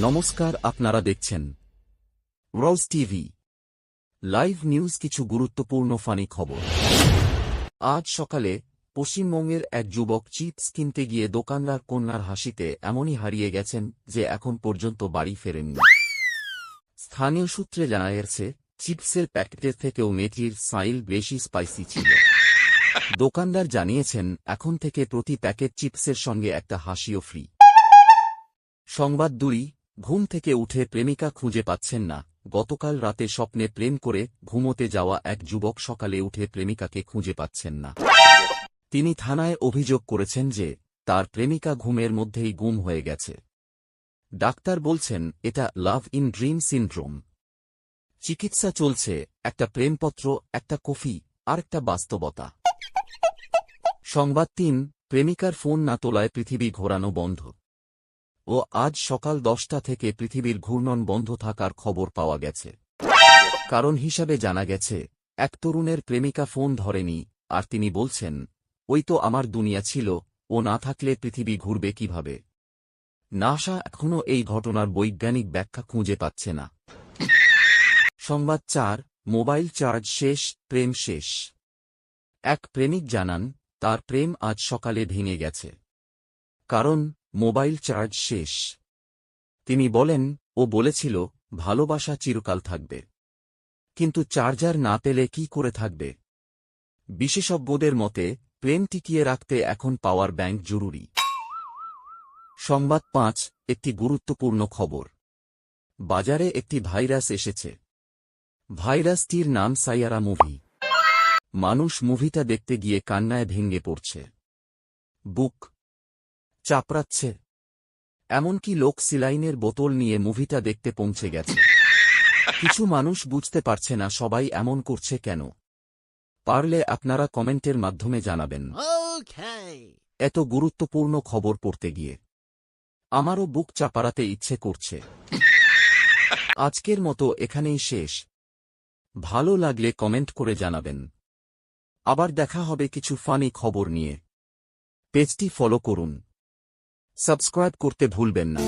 নমস্কার, আপনারা দেখছেন রোজ টিভি লাইভ নিউজ। কিছু গুরুত্বপূর্ণ ফানি খবর। আজ সকালে পশ্চিমবঙ্গের এক যুবক চিপস কিনতে গিয়ে দোকানদার কন্যার হাসিতে এমনই হারিয়ে গেছেন যে এখন পর্যন্ত বাড়ি ফেরেননি। স্থানীয় সূত্রে জানা গেছে, চিপসের প্যাকেটের থেকেও মেথির স্মাইল বেশি স্পাইসি ছিল। দোকানদার জানিয়েছেন, এখন থেকে প্রতি প্যাকেট চিপসের সঙ্গে একটা হাসিও ফ্রি। সংবাদ 2। ঘুম থেকে উঠে প্রেমিকা খুঁজে পাচ্ছেন না। গতকাল রাতে স্বপ্নে প্রেম করে ঘুমোতে যাওয়া এক যুবক সকালে উঠে প্রেমিকাকে খুঁজে পাচ্ছেন না। তিনি থানায় অভিযোগ করেছেন যে তার প্রেমিকা ঘুমের মধ্যেই গুম হয়ে গেছে। ডাক্তার বলছেন এটা লাভ ইন ড্রিম সিনড্রোম। চিকিৎসা চলছে, একটা প্রেমপত্র, একটা কফি আর একটা বাস্তবতা। সংবাদ 3। প্রেমিকার ফোন না তোলায় পৃথিবী ঘোরানো বন্ধ। ও আজ সকাল 10টা থেকে পৃথিবীর ঘূর্ণন বন্ধ থাকার খবর পাওয়া গেছে। কারণ হিসাবে জানা গেছে, এক তরুণের প্রেমিকা ফোন ধরেনি, আর তিনি বলছেন, ওই তো আমার দুনিয়া ছিল, ও না থাকলে পৃথিবী ঘুরবে কিভাবে। নাসা এখনও এই ঘটনার বৈজ্ঞানিক ব্যাখ্যা খুঁজে পাচ্ছে না। সংবাদ 4। মোবাইল চার্জ শেষ, প্রেম শেষ। এক প্রেমিক জানান, তার প্রেম আজ সকালে ভেঙে গেছে। কারণ মোবাইল চার্জ শেষ। তিনি বলেন, ও বলেছিল ভালোবাসা চিরকাল থাকবে, কিন্তু চার্জার না পেলে কি করে থাকবে। বিশেষজ্ঞদের মতে প্রেম টিকিয়ে রাখতে এখন পাওয়ার ব্যাংক জরুরি। সংবাদ 5। একটি গুরুত্বপূর্ণ খবর। বাজারে একটি ভাইরাস এসেছে। ভাইরাসটির নাম সাইয়ারা মুভি। মানুষ মুভিটা দেখতে গিয়ে কান্নায় ভেঙে পড়ছে, বুক চাপড়াচ্ছে। এমনকি লোক সিলাইনের বোতল নিয়ে মুভিটা দেখতে পৌঁছে গেছে। কিছু মানুষ বুঝতে পারছে না সবাই এমন করছে কেন। পারলে আপনারা কমেন্টের মাধ্যমে জানাবেন। এত গুরুত্বপূর্ণ খবর পড়তে গিয়ে আমারও বুক চাপড়াতে ইচ্ছে করছে। আজকের মতো এখানেই শেষ। ভালো লাগলে কমেন্ট করে জানাবেন। আবার দেখা হবে কিছু ফানি খবর নিয়ে। পেজটি ফলো করুন, সাবস্ক্রাইব করতে ভুলবেন না।